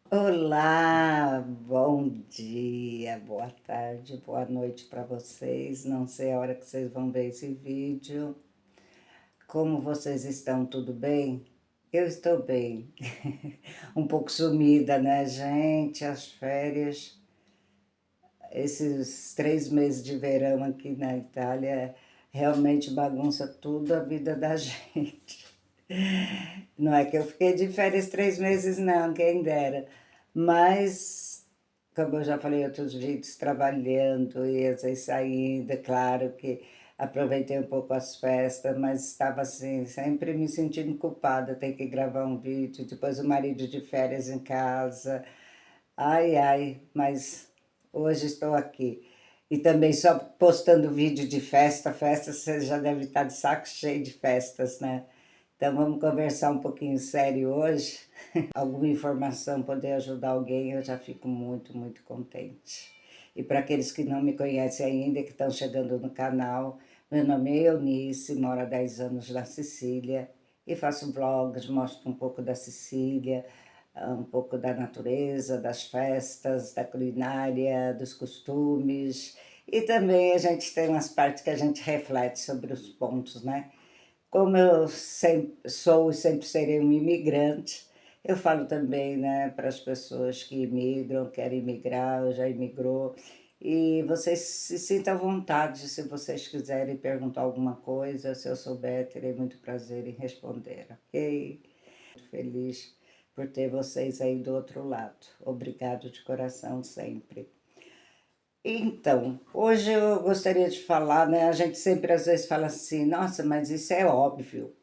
Olá, bom dia, boa tarde, boa noite para vocês. Não sei a hora que vocês vão ver esse vídeo. Como vocês estão? Tudo bem? Eu estou bem. Um pouco sumida, né, gente? As férias, esses 3 meses de verão aqui na Itália realmente bagunça tudo a vida da gente. Não é que eu fiquei de férias 3 meses, não, quem dera. Mas, como eu já falei em outros vídeos, trabalhando e às vezes saindo, é claro que aproveitei um pouco as festas, mas estava assim, sempre me sentindo culpada, ter que gravar um vídeo, depois o marido de férias em casa. Ai, ai, mas hoje estou aqui. E também só postando vídeo de festa, festa, você já deve estar de saco cheio de festas, né? Então vamos conversar um pouquinho sério hoje. Alguma informação poder ajudar alguém, eu já fico muito, muito contente. E para aqueles que não me conhecem ainda, que estão chegando no canal, meu nome é Eunice, moro há 10 anos na Sicília e faço vlogs, mostro um pouco da Sicília, um pouco da natureza, das festas, da culinária, dos costumes. E também a gente tem umas partes que a gente reflete sobre os pontos, né? Como eu sempre sou e sempre serei um imigrante, eu falo também, né, para as pessoas que imigram, querem imigrar, ou já imigrou, e vocês se sintam à vontade, se vocês quiserem perguntar alguma coisa, se eu souber, terei muito prazer em responder, ok? Muito feliz por ter vocês aí do outro lado. Obrigado de coração sempre. Então, hoje eu gostaria de falar, né? A gente sempre às vezes fala assim, nossa, mas isso é óbvio.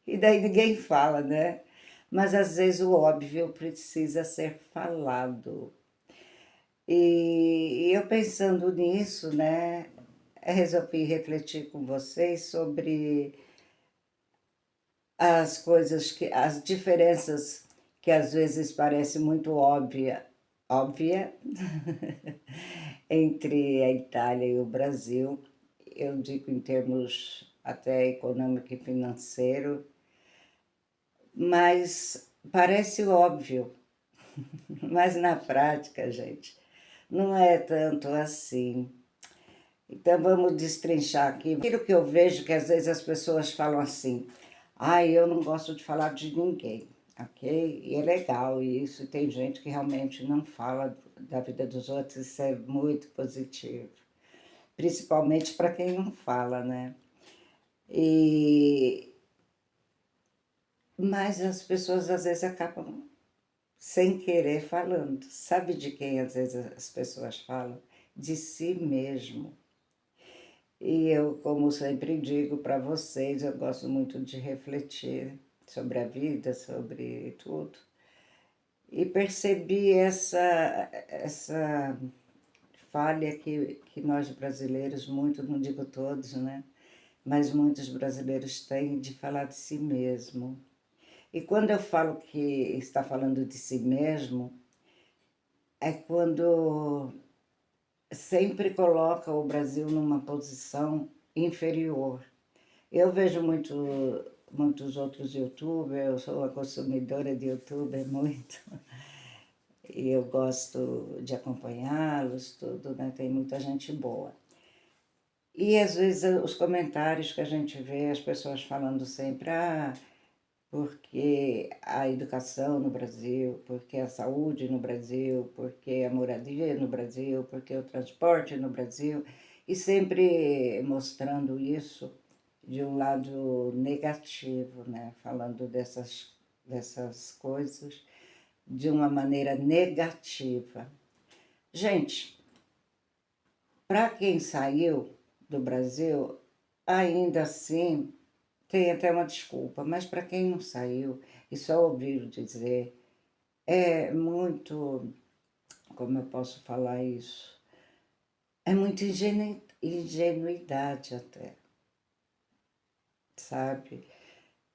E daí ninguém fala, né? Mas às vezes o óbvio precisa ser falado. E eu pensando nisso, né, resolvi refletir com vocês sobre as coisas que, as diferenças que às vezes parece muito óbvia entre a Itália e o Brasil. Eu digo em termos até econômico e financeiro, mas parece óbvio. Mas na prática, gente, não é tanto assim. Então vamos destrinchar aqui. Aquilo que eu vejo que às vezes as pessoas falam assim, ai, eu não gosto de falar de ninguém, ok? E é legal isso, e tem gente que realmente não fala da vida dos outros, isso é muito positivo. Principalmente para quem não fala, né? E... Mas as pessoas às vezes acabam sem querer falando. Sabe de quem às vezes as pessoas falam? De si mesmo. E eu, como sempre digo para vocês, eu gosto muito de refletir sobre a vida, sobre tudo. E percebi essa falha que nós brasileiros, muito, não digo todos, né? Mas muitos brasileiros têm de falar de si mesmo. E quando eu falo que está falando de si mesmo, é quando sempre coloca o Brasil numa posição inferior. Eu vejo muitos outros youtubers, eu sou uma consumidora de youtuber muito, e eu gosto de acompanhá-los, tudo, né? Tem muita gente boa. E às vezes os comentários que a gente vê, as pessoas falando sempre, porque a educação no Brasil, porque a saúde no Brasil, porque a moradia no Brasil, porque o transporte no Brasil, e sempre mostrando isso de um lado negativo, né? Falando dessas coisas de uma maneira negativa. Gente, para quem saiu do Brasil, ainda assim tem até uma desculpa, mas para quem não saiu e só ouviu dizer, é muito, como eu posso falar isso? É muita ingenuidade até, sabe?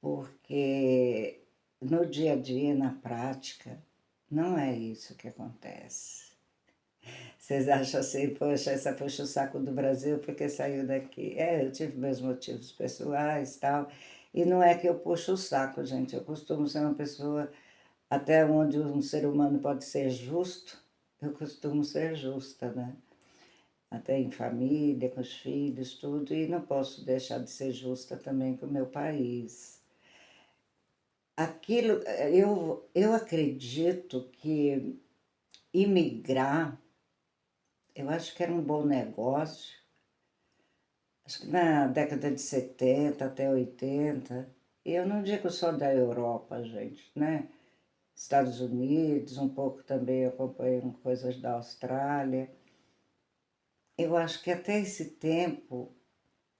Porque no dia a dia, na prática, não é isso que acontece. Vocês acham assim, poxa, essa puxa o saco do Brasil porque saiu daqui. É, eu tive meus motivos pessoais e tal. E não é que eu puxo o saco, gente. Eu costumo ser uma pessoa até onde um ser humano pode ser justo, eu costumo ser justa, né? Até em família, com os filhos, tudo, e não posso deixar de ser justa também com o meu país. Aquilo, eu acredito que imigrar, eu acho que era um bom negócio. Acho que na década de 70 até 80, e eu não digo só da Europa, gente, né? Estados Unidos, um pouco também acompanho coisas da Austrália. Eu acho que até esse tempo,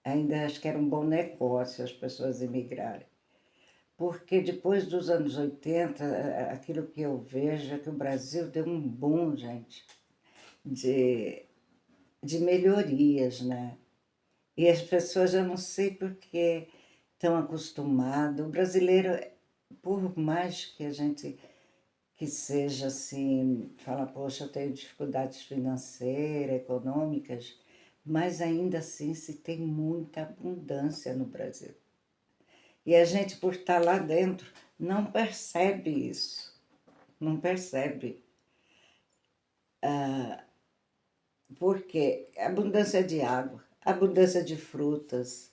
ainda acho que era um bom negócio as pessoas imigrarem. Porque depois dos anos 80, aquilo que eu vejo é que o Brasil deu um boom, gente, de, de melhorias, né? E as pessoas, eu não sei porque estão acostumadas. O brasileiro, por mais que a gente que seja assim, fala, poxa, eu tenho dificuldades financeiras, econômicas, mas ainda assim se tem muita abundância no Brasil. E a gente, por estar lá dentro, não percebe isso, não percebe. Porque abundância de água, abundância de frutas,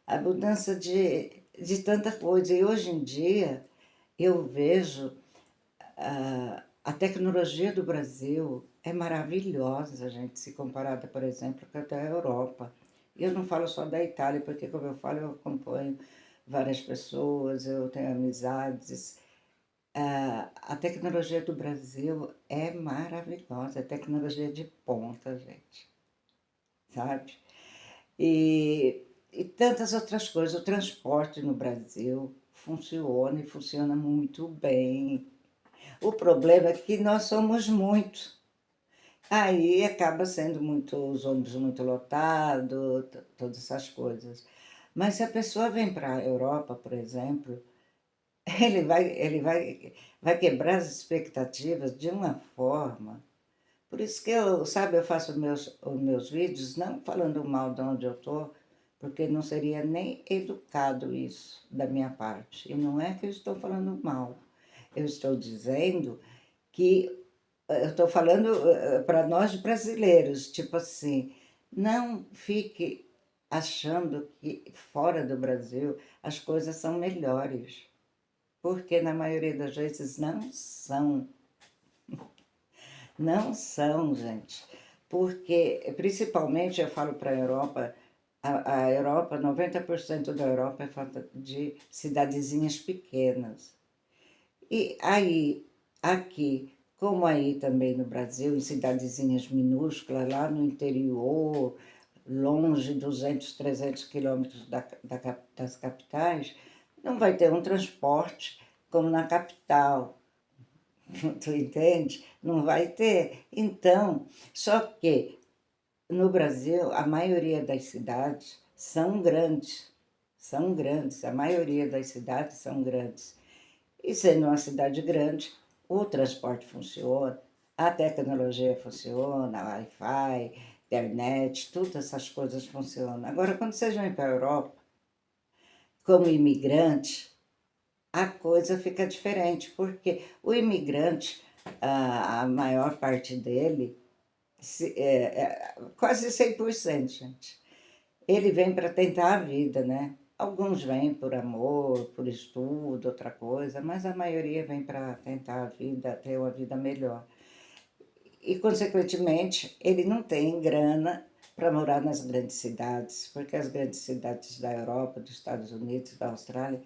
abundância de tanta coisa. E hoje em dia eu vejo a tecnologia do Brasil é maravilhosa, gente, se comparada, por exemplo, com a da Europa. E eu não falo só da Itália, porque, como eu falo, eu acompanho várias pessoas, eu tenho amizades. A tecnologia do Brasil é maravilhosa, é tecnologia de ponta, gente, sabe? E tantas outras coisas. O transporte no Brasil funciona e funciona muito bem. O problema é que nós somos muitos. Aí acaba sendo muito, os ônibus muito lotados, todas essas coisas. Mas se a pessoa vem para a Europa, por exemplo, vai quebrar as expectativas de uma forma. Por isso que eu, sabe, eu faço os meus vídeos não falando mal de onde eu estou, porque não seria nem educado isso da minha parte. E não é que eu estou falando mal. Eu estou dizendo que eu estou falando para nós brasileiros, tipo assim, não fique achando que fora do Brasil as coisas são melhores, porque na maioria das vezes não são. Não são, gente. Porque, principalmente, eu falo para a Europa, a Europa, 90% da Europa é feita de cidadezinhas pequenas. E aí, aqui, como aí também no Brasil, em cidadezinhas minúsculas, lá no interior, longe, 200, 300 quilômetros das capitais, não vai ter um transporte como na capital. Tu entende? Não vai ter. Então, só que no Brasil, a maioria das cidades são grandes. São grandes, a maioria das cidades são grandes. E sendo uma cidade grande, o transporte funciona, a tecnologia funciona, Wi-Fi, internet, todas essas coisas funcionam. Agora, quando vocês vêm para a Europa, como imigrante, a coisa fica diferente, porque o imigrante, a maior parte dele, quase 100%, gente, ele vem para tentar a vida, né? Alguns vêm por amor, por estudo, outra coisa, mas a maioria vem para tentar a vida, ter uma vida melhor. E, consequentemente, ele não tem grana para morar nas grandes cidades, porque as grandes cidades da Europa, dos Estados Unidos, da Austrália,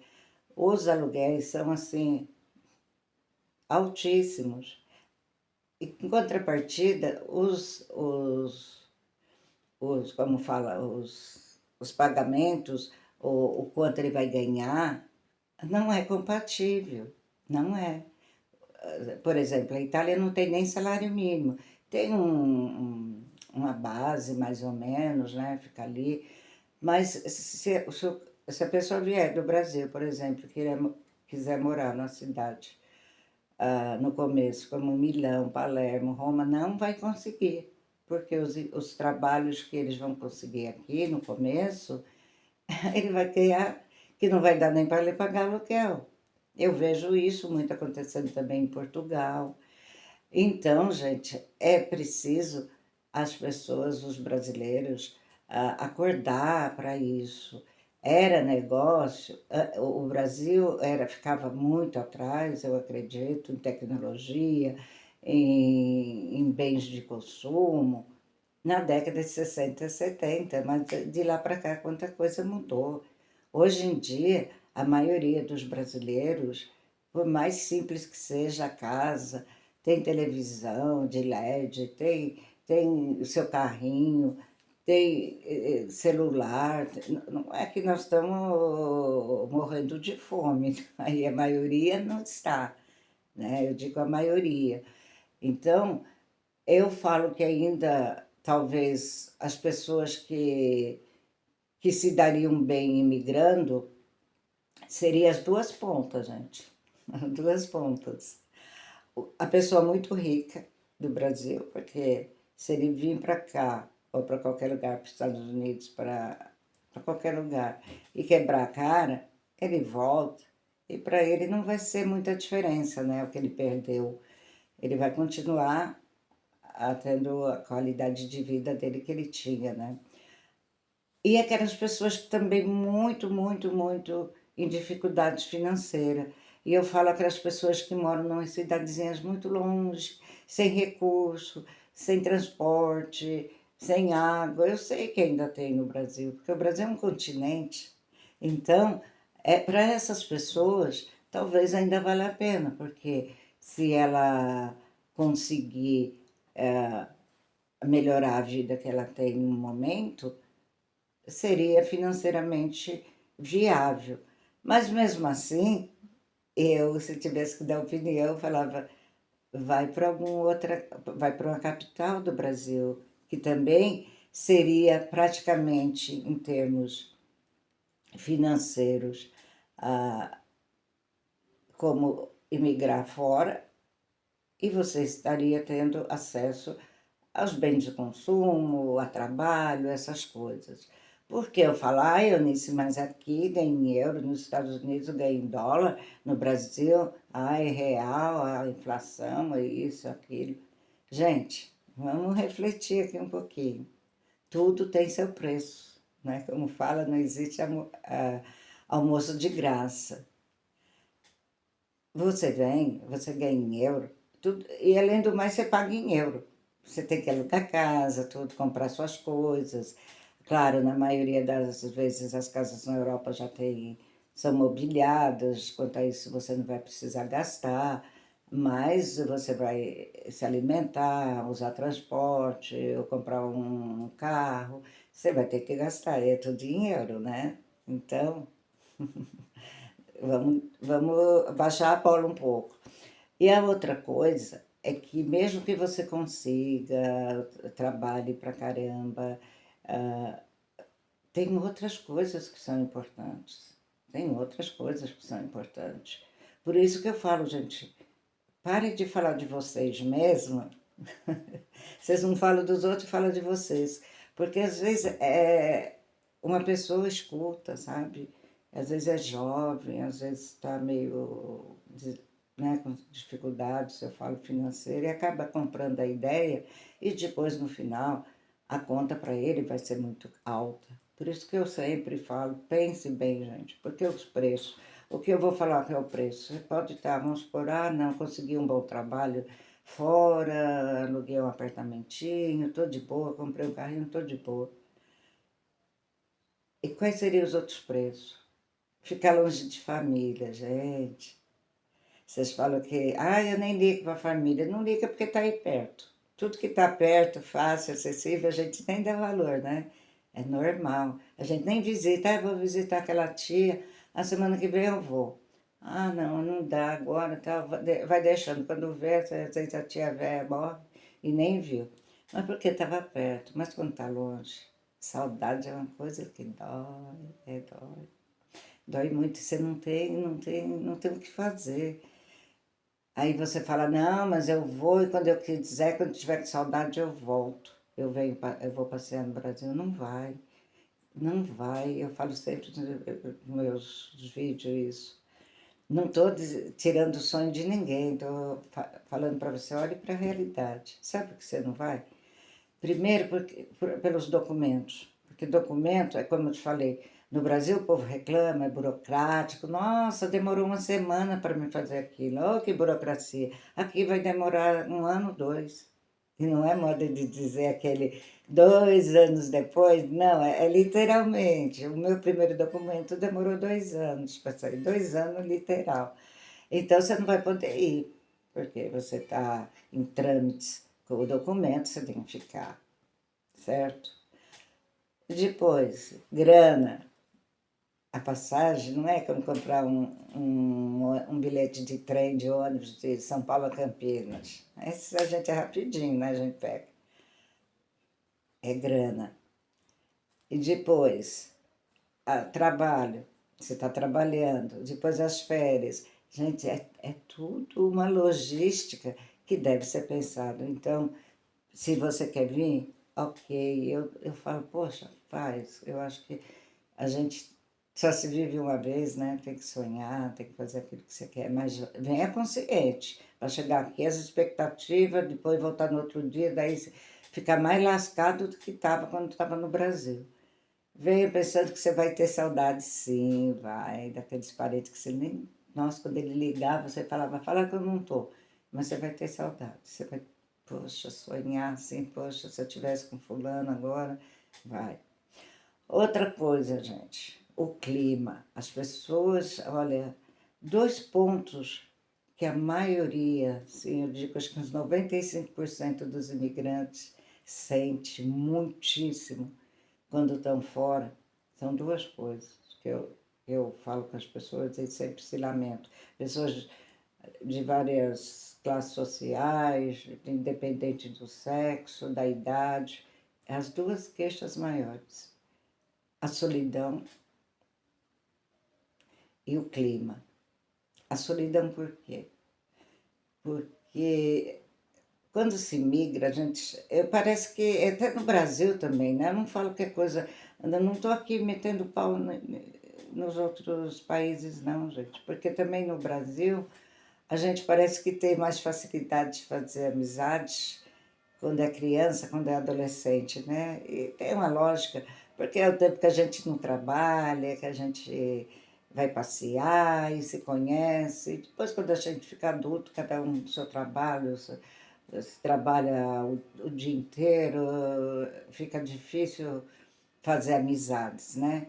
os aluguéis são assim altíssimos. E, em contrapartida, como fala, os pagamentos, o quanto ele vai ganhar, não é compatível, não é. Por exemplo, a Itália não tem nem salário mínimo, tem uma base mais ou menos, né, fica ali, mas se a pessoa vier do Brasil, por exemplo, quiser morar na cidade, no começo, como Milão, Palermo, Roma, não vai conseguir, porque os trabalhos que eles vão conseguir aqui no começo, ele vai ganhar, que não vai dar nem para ele pagar aluguel. Eu vejo isso muito acontecendo também em Portugal. Então, gente, é preciso as pessoas, os brasileiros, acordar para isso. Era negócio, o Brasil ficava muito atrás, eu acredito, em tecnologia, em bens de consumo, na década de 60 e 70, mas de lá para cá quanta coisa mudou. Hoje em dia, a maioria dos brasileiros, por mais simples que seja a casa, tem televisão de LED, tem o seu carrinho, tem celular. Não é que nós estamos morrendo de fome, aí a maioria não está, né? Eu digo a maioria. Então, eu falo que ainda talvez as pessoas que se dariam bem imigrando seriam as duas pontas, gente. As duas pontas. A pessoa muito rica do Brasil, porque se ele vir para cá ou para qualquer lugar, para os Estados Unidos, para qualquer lugar, e quebrar a cara, ele volta. E para ele não vai ser muita diferença, né? O que ele perdeu. Ele vai continuar tendo a qualidade de vida dele que ele tinha, né? E aquelas pessoas que também muito em dificuldades financeiras. E eu falo aquelas pessoas que moram em cidadezinhas muito longe, sem recurso, sem transporte, sem água. Eu sei que ainda tem no Brasil, porque o Brasil é um continente. Então, para essas pessoas, talvez ainda valha a pena, porque se ela conseguir melhorar a vida que ela tem no momento, seria financeiramente viável. Mas mesmo assim, eu, se tivesse que dar opinião, eu falava, vai para uma capital do Brasil, que também seria praticamente, em termos financeiros, ah, como imigrar fora, e você estaria tendo acesso aos bens de consumo, a trabalho, essas coisas. Porque eu falo, Eunice, mas aqui ganha em euro, nos Estados Unidos ganha em dólar, no Brasil, é real, a inflação, é isso, aquilo. Gente, vamos refletir aqui um pouquinho. Tudo tem seu preço, né? Como fala, não existe almoço de graça. Você vem, você ganha em euro, tudo, e além do mais você paga em euro. Você tem que alugar casa, tudo, comprar suas coisas. Claro, na maioria das vezes as casas na Europa são mobiliadas, quanto a isso você não vai precisar gastar, mas você vai se alimentar, usar transporte, ou comprar um carro, você vai ter que gastar, é tudo dinheiro, né? Então, vamos baixar a bola um pouco. E a outra coisa é que mesmo que você consiga, trabalhe pra caramba, tem outras coisas que são importantes. Tem outras coisas que são importantes. Por isso que eu falo, gente, pare de falar de vocês mesmo. Vocês não falam dos outros, falam de vocês. Porque às vezes uma pessoa escuta, sabe? Às vezes é jovem, às vezes está meio, né, com dificuldades, eu falo financeira, e acaba comprando a ideia e depois no final a conta para ele vai ser muito alta. Por isso que eu sempre falo, pense bem, gente, porque os preços, o que eu vou falar que é o preço? Você pode estar, vamos supor, não, consegui um bom trabalho fora, aluguei um apartamentinho, tô de boa, comprei um carrinho, tô de boa. E quais seriam os outros preços? Ficar longe de família, gente. Vocês falam que, eu nem ligo para a família. Não liga porque está aí perto. Tudo que está perto, fácil, acessível, a gente nem dá valor, né? É normal. A gente nem visita. Eu vou visitar aquela tia, a semana que vem eu vou. Não, não dá agora, tá? Vai deixando. Quando vê, às vezes a tia velha morre e nem viu. Mas porque estava perto. Mas quando está longe, saudade é uma coisa que dói, dói. Dói muito, você não tem o que fazer. Aí você fala, não, mas eu vou e quando eu quiser, quando tiver com saudade, eu volto. Eu vou passear no Brasil. Não vai, não vai. Eu falo sempre nos meus vídeos isso. Não estou tirando o sonho de ninguém, estou falando para você, olhe para a realidade. Sabe por que você não vai? Primeiro, pelos documentos. Porque documento, é como eu te falei, no Brasil o povo reclama, é burocrático. Nossa, demorou uma semana para me fazer aquilo. Oh, que burocracia. Aqui vai demorar 1 ano, 2. E não é moda de dizer aquele 2 anos depois, não, é literalmente. O meu primeiro documento demorou 2 anos para sair, 2 anos literal. Então você não vai poder ir, porque você está em trâmites com o documento, você tem que ficar, certo? Depois, grana. A passagem não é como comprar um bilhete de trem, de ônibus de São Paulo a Campinas. Esse a gente é rapidinho, né? A gente pega. É grana. E depois, trabalho. Você está trabalhando. Depois as férias. Gente, é tudo uma logística que deve ser pensado. Então, se você quer vir, ok. Eu falo, poxa, faz. Eu acho que a gente só se vive uma vez, né? Tem que sonhar, tem que fazer aquilo que você quer. Mas venha consciente. Para chegar aqui, as expectativas, depois voltar no outro dia, daí ficar mais lascado do que estava quando estava no Brasil. Venha pensando que você vai ter saudade, sim, vai, daqueles parentes que você nem. Nossa, quando ele ligava, você falava, fala que eu não tô. Mas você vai ter saudade. Você vai, poxa, sonhar assim, poxa, se eu tivesse com fulano agora, vai. Outra coisa, gente, o clima. As pessoas, olha, 2 pontos que a maioria, sim, eu digo acho que uns 95% dos imigrantes sente muitíssimo quando estão fora, são 2 coisas que eu falo com as pessoas e sempre se lamento. Pessoas de várias classes sociais, independente do sexo, da idade, as 2 queixas maiores, a solidão e o clima. A solidão por quê? Porque quando se migra, a gente. Parece que. Até no Brasil também, né? Eu não falo que é coisa. Eu não estou aqui metendo pau nos outros países, não, gente. Porque também no Brasil, a gente parece que tem mais facilidade de fazer amizades quando é criança, quando é adolescente, né? E tem uma lógica, porque é o tempo que a gente não trabalha, que a gente vai passear e se conhece. E depois, quando a gente fica adulto, cada um no seu trabalho, se trabalha o dia inteiro, fica difícil fazer amizades, né?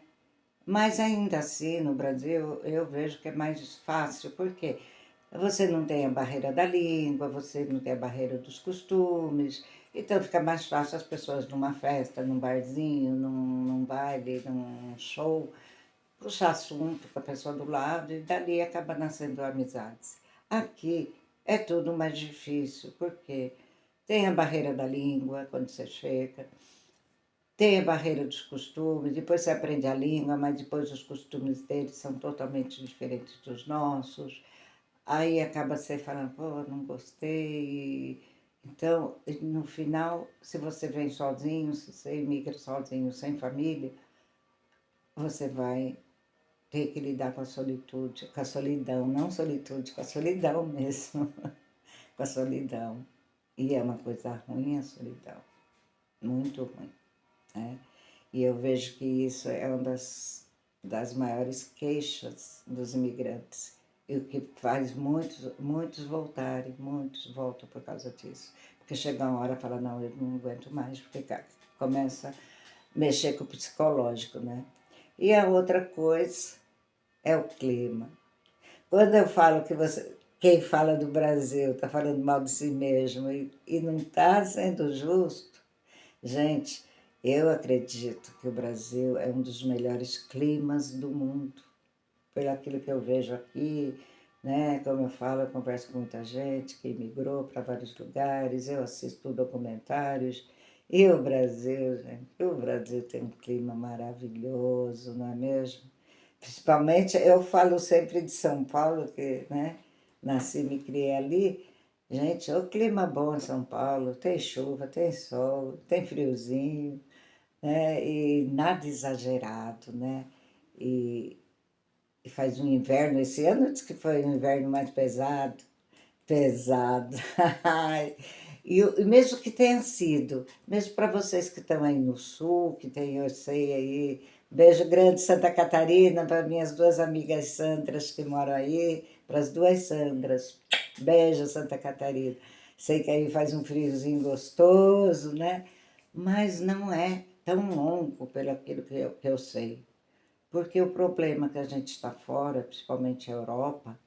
Mas ainda assim, no Brasil, eu vejo que é mais fácil, porque você não tem a barreira da língua, você não tem a barreira dos costumes, então fica mais fácil as pessoas numa festa, num barzinho, num baile, num show, puxar assunto com a pessoa do lado e dali acaba nascendo amizades. Aqui é tudo mais difícil, porque tem a barreira da língua quando você chega, tem a barreira dos costumes, depois você aprende a língua, mas depois os costumes deles são totalmente diferentes dos nossos. Aí acaba você falando, pô, não gostei. Então, no final, se você vem sozinho, se você imigra sozinho, sem família, você vai ter que lidar com a solitude, com a solidão, não solitude, com a solidão mesmo, com a solidão. E é uma coisa ruim a solidão, muito ruim, né? E eu vejo que isso é uma das maiores queixas dos imigrantes. E o que faz muitos voltarem, muitos voltam por causa disso. Porque chega uma hora e fala, não, eu não aguento mais, porque começa a mexer com o psicológico, né? E a outra coisa é o clima. Quando eu falo que quem fala do Brasil está falando mal de si mesmo e não está sendo justo, gente, eu acredito que o Brasil é um dos melhores climas do mundo, pelo aquilo que eu vejo aqui, né? Como eu falo, eu converso com muita gente que migrou para vários lugares, eu assisto documentários. E o Brasil, gente, o Brasil tem um clima maravilhoso, não é mesmo? Principalmente, eu falo sempre de São Paulo, que, né, nasci e me criei ali. Gente, o clima bom em São Paulo, tem chuva, tem sol, tem friozinho, né, e nada exagerado, né? E e faz um inverno. Esse ano diz que foi um inverno mais pesado. Pesado. E mesmo que tenha sido, mesmo para vocês que estão aí no sul, que tem, eu sei aí, beijo grande Santa Catarina, para minhas duas amigas Sandras que moram aí, para as duas Sandras. Beijo, Santa Catarina. Sei que aí faz um friozinho gostoso, né? Mas não é tão longo pelo aquilo que eu sei. Porque o problema que a gente está fora, principalmente a Europa,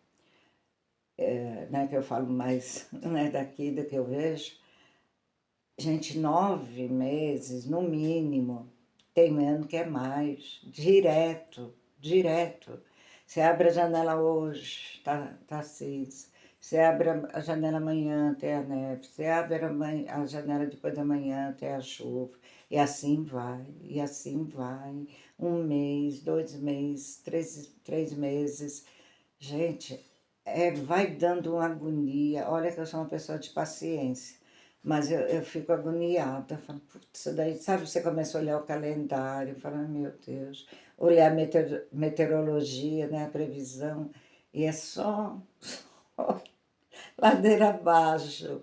né, que eu falo mais né, daqui do que eu vejo, gente, 9 meses, no mínimo, tem ano que é mais, direto, direto. Você abre a janela hoje, tá cinza. Você abre a janela amanhã, tem a neve. Você abre a janela depois da manhã, tem a chuva. E assim vai, e assim vai. 1 mês, 2 meses, três meses. Gente, vai dando uma agonia. Olha que eu sou uma pessoa de paciência, mas eu fico agoniada. Falo, putz, isso daí, sabe, você começa a olhar o calendário, fala, meu Deus, olhar a meteorologia, né, a previsão, e é só ladeira abaixo.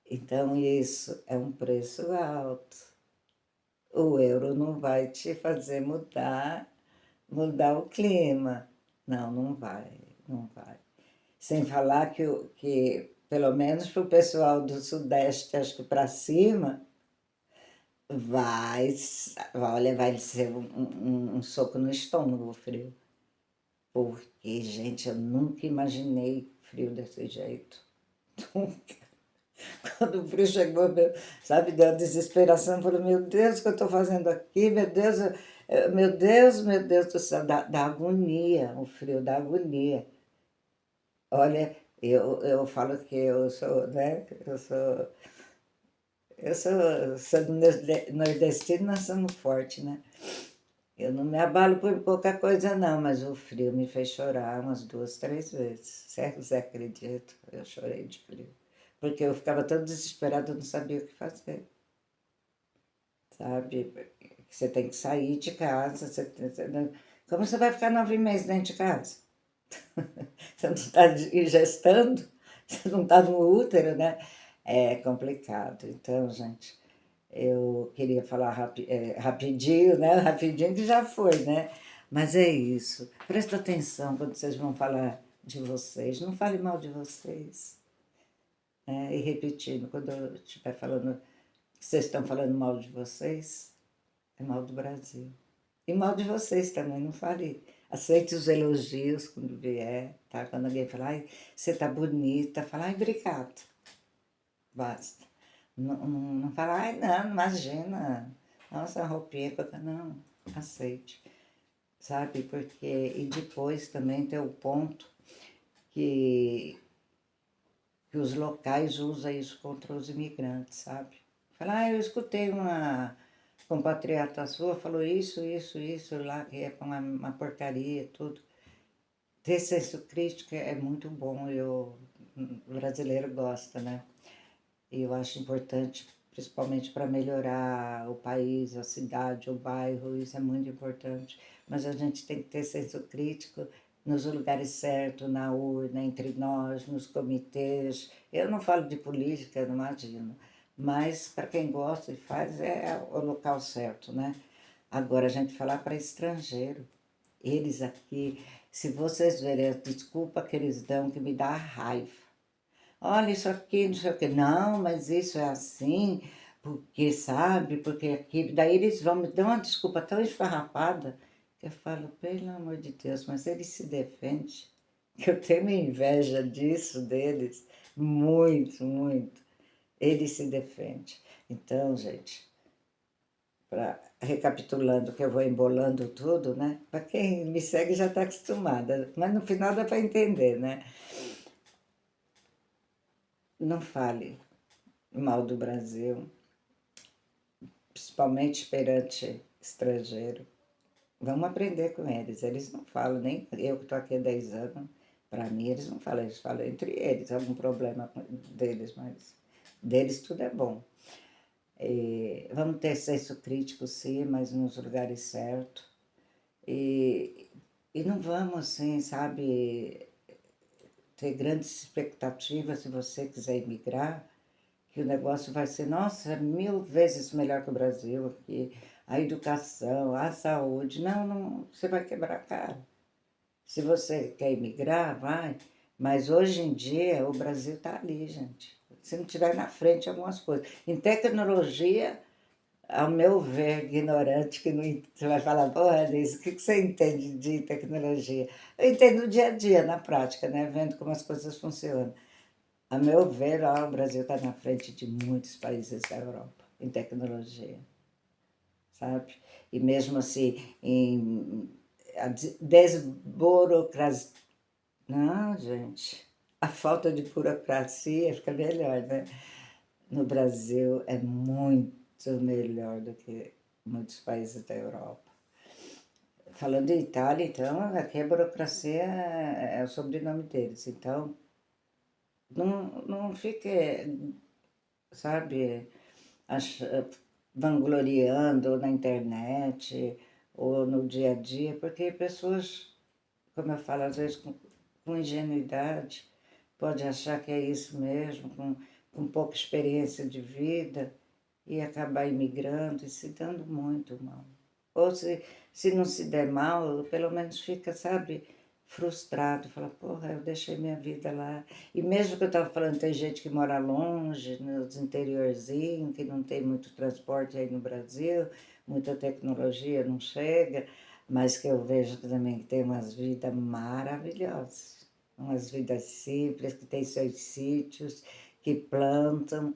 Então, isso é um preço alto. O euro não vai te fazer mudar o clima. Não, não vai, não vai. Sem falar que pelo menos para o pessoal do Sudeste, acho que para cima, vai, olha, vai ser um soco no estômago o frio. Porque, gente, eu nunca imaginei frio desse jeito. Nunca. Quando o frio chegou, sabe, deu uma desesperação. Falei, meu Deus, o que eu estou fazendo aqui? Meu Deus, meu Deus do céu, dá agonia, o frio dá agonia. Olha, eu falo que eu sou, né? Eu sou nordestina, nós somos fortes, né? Eu não me abalo por pouca coisa, não, mas o frio me fez chorar umas 2, 3 vezes. Você acredita? Eu chorei de frio. Porque eu ficava tão desesperada, eu não sabia o que fazer, sabe? Você tem que sair de casa. Como você vai ficar 9 meses dentro de casa? Você não está gestando? Você não está no útero, né? É complicado. Então, gente, eu queria falar rapidinho, né? Rapidinho que já foi, né? Mas é isso. Presta atenção quando vocês vão falar de vocês. Não fale mal de vocês. Né? E repetindo, quando eu estiver falando que vocês estão falando mal de vocês, é mal do Brasil. E mal de vocês também, não fale. Aceite os elogios quando vier, tá? Quando alguém falar, ai, você tá bonita, fala, ai, obrigado. Basta. Não fala, ai, não, imagina. Nossa, a roupinha, não, aceite. Sabe? Porque, e depois também tem o ponto que, que os locais usam isso contra os imigrantes, sabe? Fala, eu escutei uma compatriota sua, falou isso lá, que é uma porcaria, tudo. Ter senso crítico é muito bom, o brasileiro gosta, né? E eu acho importante, principalmente para melhorar o país, a cidade, o bairro, isso é muito importante. Mas a gente tem que ter senso crítico nos lugares certos, na urna, entre nós, nos comitês. Eu não falo de política, não imagino. Mas para quem gosta e faz, é o local certo, né? Agora, a gente falar para estrangeiro. Eles aqui, se vocês verem a desculpa que eles dão, que me dá raiva. Olha, isso aqui, não sei o quê. Não, mas isso é assim, porque sabe, porque aquilo. Daí eles vão me dar uma desculpa tão esfarrapada que eu falo, pelo amor de Deus, mas eles se defendem. Que eu tenho inveja disso deles. Muito, muito. Eles se defendem. Então, gente, recapitulando que eu vou embolando tudo, né? Para quem me segue já está acostumada, mas no final dá para entender, né? Não fale mal do Brasil, principalmente perante estrangeiro. Vamos aprender com eles. Eles não falam, nem eu que estou aqui há 10 anos, para mim eles não falam, eles falam entre eles, algum problema deles, mas deles tudo é bom. Vamos ter senso crítico, sim, mas nos lugares certos. E E não vamos, assim, sabe, ter grandes expectativas se você quiser imigrar, que o negócio vai ser, nossa, 1000 vezes melhor que o Brasil aqui, a educação, a saúde. Não, não, você vai quebrar a cara. Se você quer imigrar, vai. Mas hoje em dia o Brasil está ali, gente. Se não tiver na frente algumas coisas. Em tecnologia, ao meu ver, ignorante, que não, você vai falar, porra, Alice, o que você entende de tecnologia? Eu entendo no dia a dia, na prática, né? Vendo como as coisas funcionam. A meu ver, ó, o Brasil está na frente de muitos países da Europa em tecnologia, sabe? E mesmo assim, em a desburocracia. Não, gente, a falta de burocracia fica melhor, né? No Brasil é muito melhor do que muitos países da Europa. Falando em Itália, então, aqui a burocracia é o sobrenome deles. Então, não fique, sabe, ach- vangloriando na internet ou no dia a dia, porque pessoas, como eu falo, às vezes com ingenuidade, pode achar que é isso mesmo, com pouca experiência de vida, e acabar imigrando e se dando muito mal. Ou se não se der mal, pelo menos fica, sabe, frustrado, fala, porra, eu deixei minha vida lá. E mesmo que eu estava falando, tem gente que mora longe, nos interiorzinhos, que não tem muito transporte aí no Brasil, muita tecnologia não chega, mas que eu vejo também que tem umas vidas maravilhosas, umas vidas simples, que têm seus sítios, que plantam,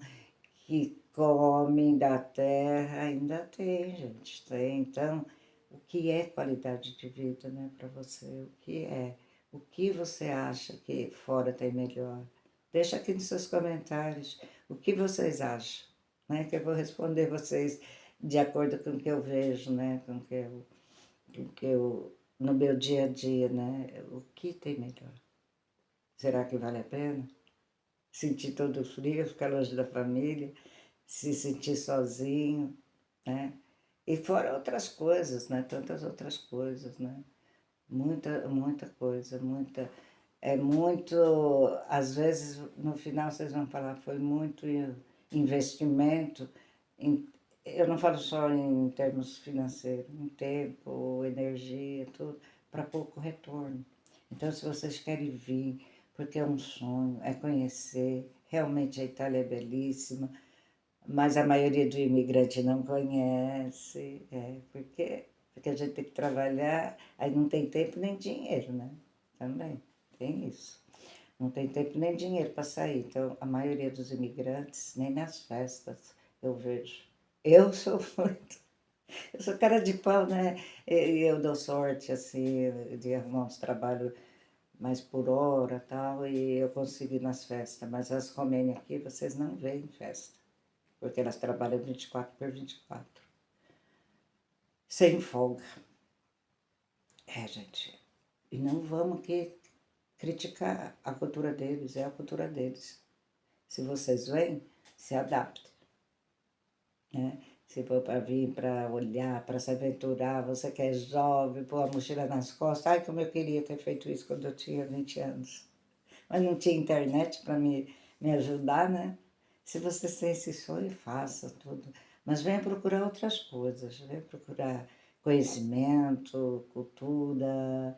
que comem da terra, ainda tem, gente, tem. Então, o que é qualidade de vida, né, para você? O que é? O que você acha que fora tem melhor? Deixa aqui nos seus comentários o que vocês acham, né? Que eu vou responder vocês de acordo com o que eu vejo, né? Com o que eu no meu dia a dia, né? O que tem melhor? Será que vale a pena? Sentir todo o frio, ficar longe da família, se sentir sozinho, né? E fora outras coisas, né? Tantas outras coisas, né? Muita coisa, muita. É muito. Às vezes, no final, vocês vão falar, foi muito investimento. Eu não falo só em termos financeiros, em tempo, energia, tudo, para pouco retorno. Então, se vocês querem vir, porque é um sonho, é conhecer, realmente a Itália é belíssima, mas a maioria do imigrante não conhece, porque a gente tem que trabalhar, aí não tem tempo nem dinheiro, né? Também tem isso. Não tem tempo nem dinheiro para sair. Então, a maioria dos imigrantes, nem nas festas eu vejo. Eu sou muito. Eu sou cara de pau, né? E eu dou sorte, assim, de arrumar uns trabalhos mais por hora tal, e eu consigo ir nas festas. Mas as romênias aqui, vocês não veem festa, porque elas trabalham 24 por 24, sem folga. É, gente. E não vamos aqui criticar a cultura deles, é a cultura deles. Se vocês vêm, se adaptem, né? Se for para vir, para olhar, para se aventurar, você que é jovem, pôr a mochila nas costas, ai como eu queria ter feito isso quando eu tinha 20 anos. Mas não tinha internet para me ajudar, né? Se você tem esse sonho, faça tudo. Mas venha procurar outras coisas, venha procurar conhecimento, cultura,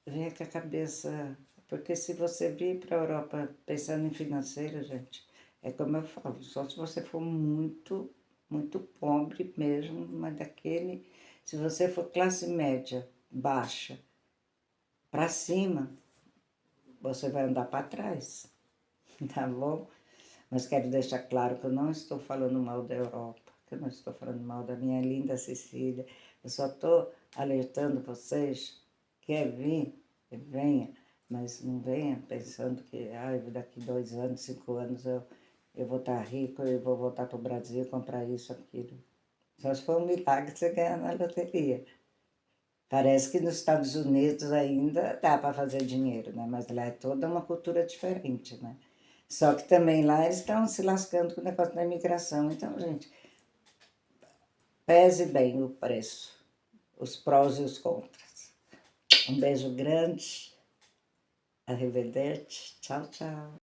venha com a cabeça. Porque se você vir para a Europa pensando em financeiro, gente, é como eu falo, só se você for muito, muito pobre mesmo, mas daquele. Se você for classe média, baixa, para cima, você vai andar para trás, tá bom? Mas quero deixar claro que eu não estou falando mal da Europa, que eu não estou falando mal da minha linda Sicília. Eu só estou alertando vocês, quer vir, venha, mas não venha pensando que daqui 2 anos, 5 anos eu vou estar rico, eu vou voltar para o Brasil e comprar isso, aquilo. Só se for um milagre você ganhar na loteria. Parece que nos Estados Unidos ainda dá para fazer dinheiro, né? Mas lá é toda uma cultura diferente, né? Só que também lá eles estão se lascando com o negócio da imigração. Então, gente, pese bem o preço. os prós e os contras. Um beijo grande, arrivederci, tchau, tchau.